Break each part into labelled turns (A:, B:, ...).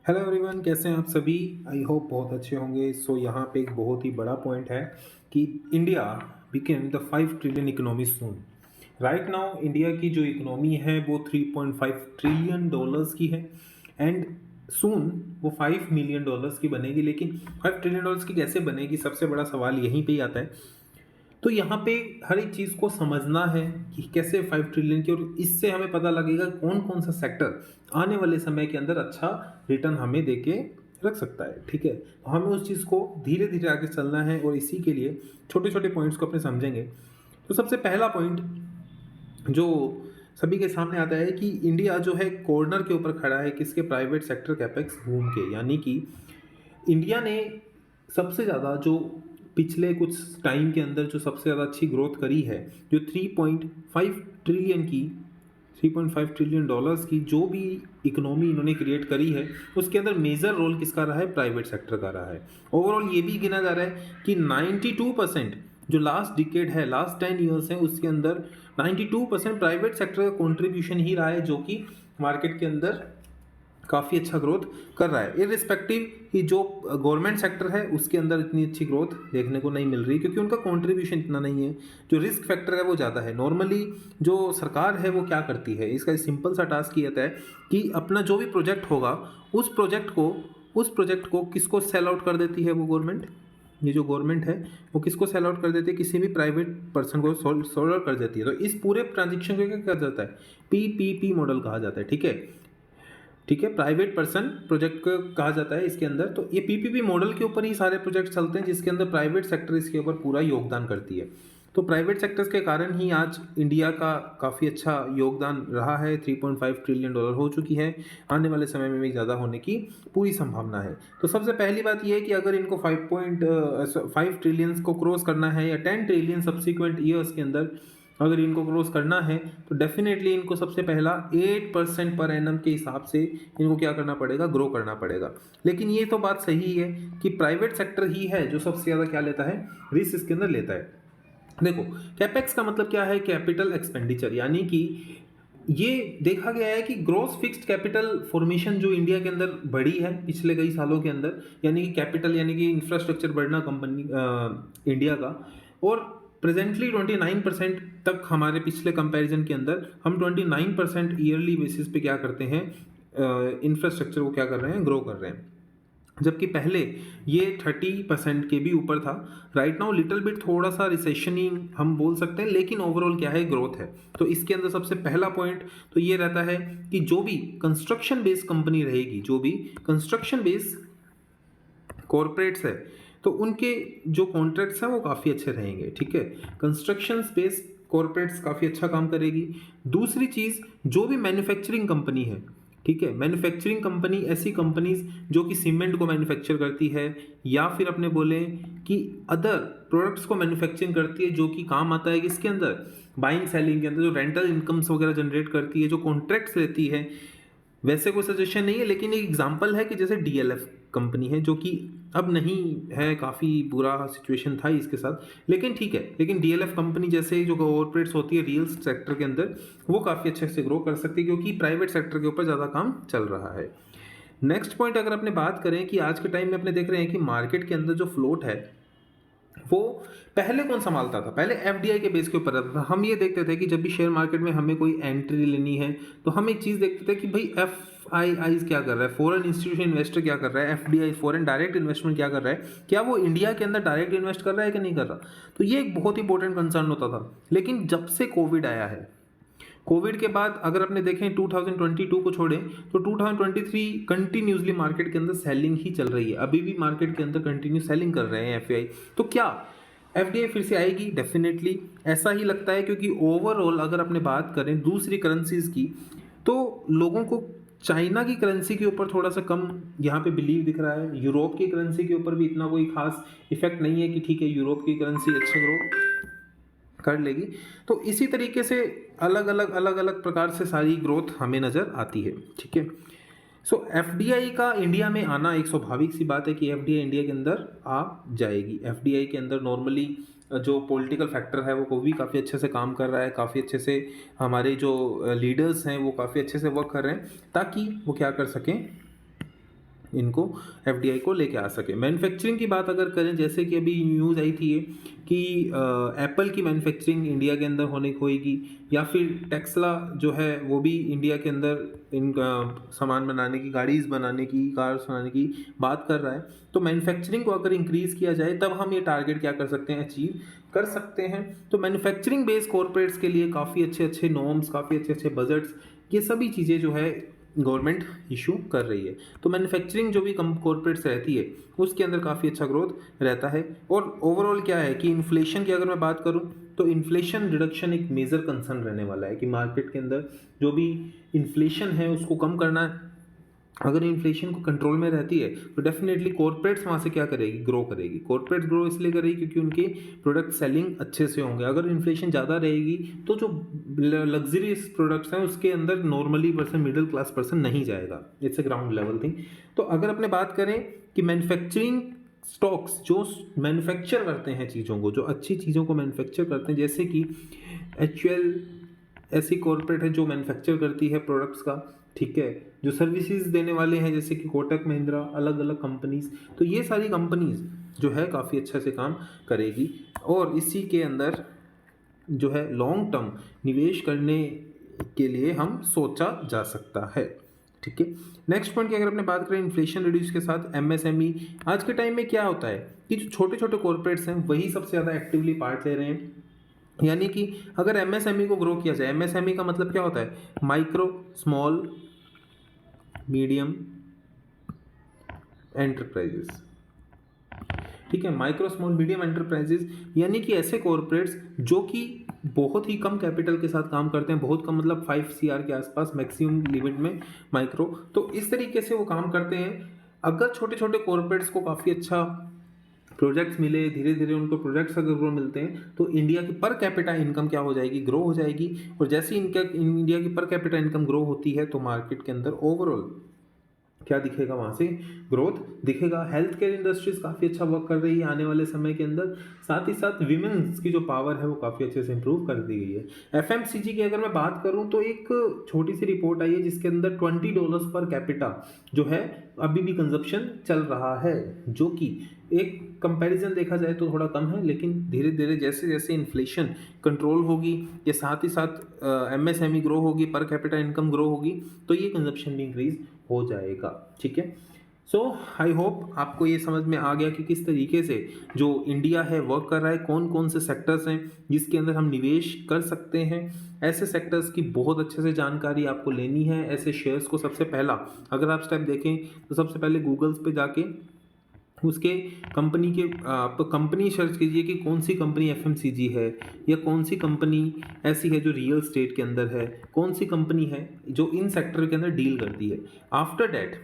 A: Hello everyone, कैसे हैं आप सभी। आई होप बहुत अच्छे होंगे। यहाँ पे एक बहुत ही बड़ा पॉइंट है कि India became the 5 trillion economy soon. Right now India की जो इकोनॉमी है वो 3.5 ट्रिलियन डॉलर्स की है एंड सून वो 5 मिलियन डॉलर्स की बनेगी। लेकिन 5 ट्रिलियन डॉलर्स की कैसे बनेगी, सबसे बड़ा सवाल यहीं पे ही आता है। तो यहाँ पे हर एक चीज़ को समझना है कि कैसे 5 ट्रिलियन की, और इससे हमें पता लगेगा कौन कौन सा सेक्टर आने वाले समय के अंदर अच्छा रिटर्न हमें दे के रख सकता है। ठीक है, तो हमें उस चीज़ को धीरे धीरे आगे चलना है और इसी के लिए छोटे छोटे पॉइंट्स को अपने समझेंगे। तो सबसे पहला पॉइंट जो सभी के सामने आता है कि इंडिया जो है कॉर्नर के ऊपर खड़ा है किसके, प्राइवेट सेक्टर कैपेक्स बूम के। यानी कि इंडिया ने सबसे ज़्यादा जो पिछले कुछ टाइम के अंदर जो सबसे ज़्यादा अच्छी ग्रोथ करी है, जो 3.5 ट्रिलियन की 3.5 ट्रिलियन डॉलर्स की जो भी इकोनॉमी इन्होंने क्रिएट करी है, उसके अंदर मेजर रोल किसका रहा है, प्राइवेट सेक्टर का रहा है। ओवरऑल ये भी गिना जा रहा है कि 92% जो लास्ट डिकेड है, लास्ट 10 ईयर्स है, उसके अंदर 92% प्राइवेट सेक्टर का कॉन्ट्रीब्यूशन ही रहा है, जो कि मार्केट के अंदर काफ़ी अच्छा ग्रोथ कर रहा है। इररिस्पेक्टिव कि जो गवर्नमेंट सेक्टर है उसके अंदर इतनी अच्छी ग्रोथ देखने को नहीं मिल रही, क्योंकि उनका कंट्रीब्यूशन इतना नहीं है, जो रिस्क फैक्टर है वो ज़्यादा है। नॉर्मली जो सरकार है वो क्या करती है, इसका सिंपल सा टास्क ये होता है कि अपना जो भी प्रोजेक्ट होगा उस प्रोजेक्ट को किसको सेल आउट कर देती है वो गवर्नमेंट। ये जो गवर्नमेंट है वो किसको सेल आउट कर देती है, किसी भी प्राइवेट पर्सन को सोल आउट कर देती है। तो इस पूरे ट्रांजेक्शन को क्या कहा जाता है, पीपीपी मॉडल कहा जाता है। ठीक है, ठीक है, प्राइवेट पर्सन प्रोजेक्ट को कहा जाता है इसके अंदर। तो ये पीपीपी मॉडल के ऊपर ही सारे प्रोजेक्ट चलते हैं, जिसके अंदर प्राइवेट सेक्टर इसके ऊपर पूरा योगदान करती है। तो प्राइवेट सेक्टर्स के कारण ही आज इंडिया का काफ़ी अच्छा योगदान रहा है। 3.5 ट्रिलियन डॉलर हो चुकी है, आने वाले समय में भी ज़्यादा होने की पूरी संभावना है। तो सबसे पहली बात यह है कि अगर इनको 5 ट्रिलियंस को क्रॉस करना है या 10 ट्रिलियन सब्सिक्वेंट ईयर्स के अंदर अगर इनको क्रॉस करना है, तो डेफिनेटली इनको सबसे पहला 8% पर एनम के हिसाब से इनको क्या करना पड़ेगा, ग्रो करना पड़ेगा। लेकिन ये तो बात सही है कि प्राइवेट सेक्टर ही है जो सबसे ज़्यादा क्या लेता है, रिस्क इसके अंदर लेता है। देखो, कैपेक्स का मतलब क्या है, कैपिटल एक्सपेंडिचर। यानी कि ये देखा गया है कि ग्रॉस फिक्स्ड कैपिटल फॉर्मेशन जो इंडिया के अंदर बढ़ी है पिछले कई सालों के अंदर, यानी कि कैपिटल यानी कि इंफ्रास्ट्रक्चर बढ़ना कंपनी इंडिया का। और प्रेजेंटली 29% तक हमारे पिछले कंपैरिजन के अंदर हम 29% ईयरली बेसिस पे क्या करते हैं, इंफ्रास्ट्रक्चर को क्या कर रहे हैं, ग्रो कर रहे हैं। जबकि पहले ये 30% के भी ऊपर था। राइट नाउ लिटिल बिट थोड़ा सा रिसेशनिंग हम बोल सकते हैं, लेकिन ओवरऑल क्या है, ग्रोथ है। तो इसके अंदर सबसे पहला पॉइंट तो ये रहता है कि जो भी कंस्ट्रक्शन बेस्ड कंपनी रहेगी, जो भी कंस्ट्रक्शन बेस्ड कॉरपोरेट्स है, तो उनके जो कॉन्ट्रैक्ट्स हैं वो काफ़ी अच्छे रहेंगे। ठीक है, कंस्ट्रक्शन बेस्ड कॉरपोरेट्स काफ़ी अच्छा काम करेगी। दूसरी चीज़, जो भी मैन्युफैक्चरिंग कंपनी है, ठीक है, मैन्युफैक्चरिंग कंपनी ऐसी कंपनीज जो कि सीमेंट को मैन्युफैक्चर करती है, या फिर अपने बोले कि अदर प्रोडक्ट्स को मैन्युफैक्चरिंग करती है, जो कि काम आता है किसके अंदर, बाइंग सेलिंग के अंदर, जो रेंटल इनकम्स वगैरह जनरेट करती है, जो कॉन्ट्रैक्ट्स लेती है। वैसे कोई सजेशन नहीं है, लेकिन एक एग्जांपल है कि जैसे डीएलएफ कंपनी है, जो कि अब नहीं है, काफ़ी बुरा सिचुएशन था इसके साथ, लेकिन ठीक है, लेकिन डीएलएफ कंपनी जैसे जो कॉर्पोरेट्स होती है रियल सेक्टर के अंदर, वो काफ़ी अच्छे से ग्रो कर सकती है, क्योंकि प्राइवेट सेक्टर के ऊपर ज़्यादा काम चल रहा है। नेक्स्ट पॉइंट अगर अपने बात करें कि आज के टाइम में अपने देख रहे हैं कि मार्केट के अंदर जो फ्लोट है वो पहले कौन संभालता था, पहले एफडीआई के बेस के ऊपर रहता था। हम ये देखते थे कि जब भी शेयर मार्केट में हमें कोई एंट्री लेनी है, तो हम एक चीज़ देखते थे कि भाई एफआईआई क्या कर रहा है, फॉरेन इंस्टीट्यूशन इन्वेस्टर क्या कर रहा है, एफडीआई फॉरेन डायरेक्ट इन्वेस्टमेंट क्या कर रहा है, क्या वो इंडिया के अंदर डायरेक्ट इन्वेस्ट कर रहा है कि नहीं कर रहा। तो ये एक बहुत इंपॉर्टेंट कंसर्न होता था। लेकिन जब से कोविड आया है, कोविड के बाद अगर अपने देखें 2022 को छोड़ें तो 2023 कंटिन्यूसली मार्केट के अंदर सेलिंग ही चल रही है। अभी भी मार्केट के अंदर कंटिन्यू सेलिंग कर रहे हैं एफआई। तो क्या एफडीआई फिर से आएगी, डेफिनेटली ऐसा ही लगता है, क्योंकि ओवरऑल अगर अपने बात करें दूसरी करेंसीज की, तो लोगों को चाइना की करेंसी के ऊपर थोड़ा सा कम यहाँ पे बिलीव दिख रहा है। यूरोप की करेंसी के ऊपर भी इतना कोई खास इफेक्ट नहीं है कि ठीक है यूरोप की करेंसी अच्छे ग्रो कर लेगी। तो इसी तरीके से अलग अलग प्रकार से सारी ग्रोथ हमें नज़र आती है। ठीक है, सो एफडीआई का इंडिया में आना एक स्वाभाविक सी बात है कि एफडीआई इंडिया के अंदर आ जाएगी। एफडीआई के अंदर नॉर्मली जो पॉलिटिकल फैक्टर है वो भी काफ़ी अच्छे से काम कर रहा है, काफ़ी अच्छे से हमारे जो लीडर्स हैं वो काफ़ी अच्छे से वर्क कर रहे हैं, ताकि वो क्या कर सकें, इनको एफडीआई को लेके आ सके। मैन्युफैक्चरिंग की बात अगर करें, जैसे कि अभी न्यूज़ आई थी कि एप्पल की मैन्युफैक्चरिंग इंडिया के अंदर होएगी, या फिर टेस्ला जो है वो भी इंडिया के अंदर इनका सामान बनाने की, गाड़ीज़ बनाने की, कार्स बनाने की बात कर रहा है। तो मैन्युफैक्चरिंग को अगर इंक्रीज़ किया जाए तब हम ये टारगेट क्या कर सकते हैं, अचीव कर सकते हैं। तो मैन्युफैक्चरिंग बेस्ड कॉर्पोरेट्स के लिए काफ़ी अच्छे अच्छे नॉर्म्स, काफ़ी अच्छे अच्छे बजट्स, ये सभी चीज़ें जो है गवर्नमेंट इशू कर रही है। तो मैन्युफैक्चरिंग जो भी कॉर्पोरेट्स रहती है उसके अंदर काफ़ी अच्छा ग्रोथ रहता है। और ओवरऑल क्या है कि इन्फ्लेशन की अगर मैं बात करूं तो इन्फ्लेशन रिडक्शन एक मेजर कंसर्न रहने वाला है कि मार्केट के अंदर जो भी इन्फ्लेशन है उसको कम करना है। अगर इन्फ्लेशन को कंट्रोल में रहती है तो डेफिनेटली कॉर्पोरेट्स वहाँ से क्या करेगी, ग्रो करेगी। कॉर्पोरेट्स ग्रो इसलिए करेगी क्योंकि उनके प्रोडक्ट सेलिंग अच्छे से होंगे। अगर इन्फ्लेशन ज़्यादा रहेगी तो जो लग्जरियस प्रोडक्ट्स हैं उसके अंदर normally person, middle class person नहीं जाएगा। It's a ground level thing. तो अगर अपने बात करें कि मैन्युफैक्चरिंग स्टॉक्स जो मैन्युफैक्चर करते हैं चीज़ों को, जो अच्छी चीज़ों को मैन्युफैक्चर करते हैं, जैसे कि HUL ऐसी कॉर्पोरेट है जो मैन्युफैक्चर करती है प्रोडक्ट्स का, ठीक है, जो सर्विसेज देने वाले हैं जैसे कि कोटक महिंद्रा, अलग अलग कंपनीज, तो ये सारी कंपनीज जो है काफ़ी अच्छा से काम करेगी और इसी के अंदर जो है लॉन्ग टर्म निवेश करने के लिए हम सोचा जा सकता है। ठीक है, नेक्स्ट पॉइंट की अगर अपने बात करें इन्फ्लेशन रिड्यूस के साथ MSME, आज के टाइम में क्या होता है कि जो छोटे छोटे कॉर्पोरेट्स हैं वही सबसे ज़्यादा एक्टिवली पार्ट ले रहे हैं। यानी कि अगर MSME को ग्रो किया जाए, MSME का मतलब क्या होता है, माइक्रो स्मॉल मीडियम एंटरप्राइजेस, ठीक है, माइक्रो स्मॉल मीडियम एंटरप्राइजेस, यानी कि ऐसे कॉर्पोरेट्स जो कि बहुत ही कम कैपिटल के साथ काम करते हैं, बहुत कम मतलब 5 CR के आसपास मैक्सिमम लिमिट में माइक्रो, तो इस तरीके से वो काम करते हैं। अगर छोटे छोटे कॉर्पोरेट्स को काफ़ी अच्छा प्रोजेक्ट्स मिले, धीरे धीरे उनको प्रोजेक्ट्स अगर ग्रो मिलते हैं तो इंडिया की पर कैपिटा इनकम क्या हो जाएगी, ग्रो हो जाएगी। और जैसे इंडिया की पर कैपिटा इनकम ग्रो होती है तो मार्केट के अंदर ओवरऑल क्या दिखेगा, वहाँ से ग्रोथ दिखेगा। हेल्थ केयर इंडस्ट्रीज काफ़ी अच्छा वर्क कर रही है आने वाले समय के अंदर, साथ ही साथ विमेंस की जो पावर है वो काफ़ी अच्छे से इंप्रूव कर दी गई है। FMCG की अगर मैं बात करूँ तो एक छोटी सी रिपोर्ट आई है जिसके अंदर $20 पर कैपिटा जो है अभी भी कंजप्शन चल रहा है, जो कि एक कंपैरिजन देखा जाए तो थोड़ा कम है, लेकिन धीरे धीरे जैसे जैसे इन्फ्लेशन कंट्रोल होगी या साथ ही साथ MSME ग्रो होगी, पर कैपिटा इनकम ग्रो होगी, तो ये कंजप्शन भी इंक्रीज हो जाएगा। ठीक है, सो आई होप आपको ये समझ में आ गया कि किस तरीके से जो इंडिया है वर्क कर रहा है, कौन कौन से सेक्टर्स हैं जिसके अंदर हम निवेश कर सकते हैं। ऐसे सेक्टर्स की बहुत अच्छे से जानकारी आपको लेनी है। ऐसे शेयर्स को सबसे पहला अगर आप स्टेप देखें तो सबसे पहले गूगल्स पे जाके उसके कंपनी के आप कंपनी सर्च कीजिए कि कौन सी कंपनी FMCG है, या कौन सी कंपनी ऐसी है जो रियल स्टेट के अंदर है, कौन सी कंपनी है जो इन सेक्टर के अंदर डील करती है। आफ्टर डैट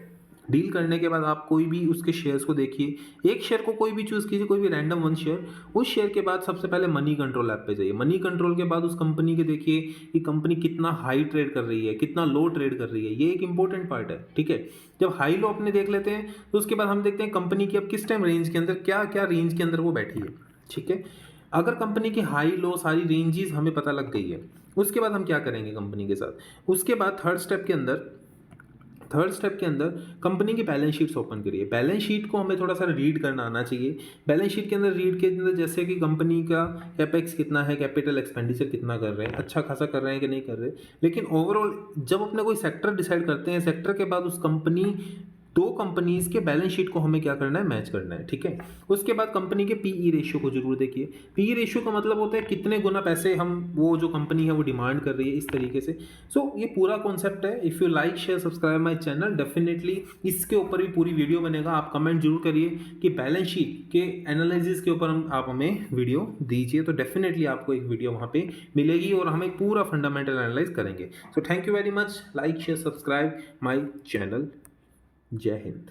A: डील करने के बाद आप कोई भी उसके शेयर्स को देखिए, एक शेयर को कोई भी चूज़ कीजिए, कोई भी रैंडम वन शेयर। उस शेयर के बाद सबसे पहले मनी कंट्रोल ऐप पे जाइए। मनी कंट्रोल के बाद उस कंपनी के देखिए कि कंपनी कितना हाई ट्रेड कर रही है, कितना लो ट्रेड कर रही है, ये एक इंपॉर्टेंट पार्ट है। ठीक है, जब हाई लो अपने देख लेते हैं तो उसके बाद हम देखते हैं कंपनी की अब किस टाइम रेंज के अंदर, क्या क्या रेंज के अंदर वो बैठी है। ठीक है, अगर कंपनी की हाई लो सारी रेंजेस हमें पता लग गई है, उसके बाद हम क्या करेंगे कंपनी के साथ, उसके बाद थर्ड स्टेप के अंदर कंपनी की बैलेंस शीट्स ओपन करिए। बैलेंस शीट को हमें थोड़ा सा रीड करना आना चाहिए। बैलेंस शीट के अंदर रीड के अंदर जैसे कि कंपनी का कैपेक्स कितना है, कैपिटल एक्सपेंडिचर कितना कर रहे हैं, अच्छा खासा कर रहे हैं कि नहीं कर रहे। लेकिन ओवरऑल जब अपने कोई सेक्टर डिसाइड करते हैं, सेक्टर के बाद उस कंपनी दो कंपनीज के बैलेंस शीट को हमें क्या करना है, मैच करना है। ठीक है, उसके बाद कंपनी के PE रेशियो को जरूर देखिए। PE रेशियो का मतलब होता है कितने गुना पैसे हम वो जो कंपनी है वो डिमांड कर रही है, इस तरीके से। सो ये पूरा कॉन्सेप्ट है। If you like share subscribe my channel, definitely इसके ऊपर भी पूरी वीडियो बनेगा। आप कमेंट जरूर करिए कि बैलेंस शीट के एनालिसिस के ऊपर आप हमें वीडियो दीजिए, तो डेफिनेटली आपको एक वीडियो वहाँ पे मिलेगी और हम एक पूरा फंडामेंटल एनालाइज करेंगे। So thank you very much, like share subscribe my channel. जय हिंद।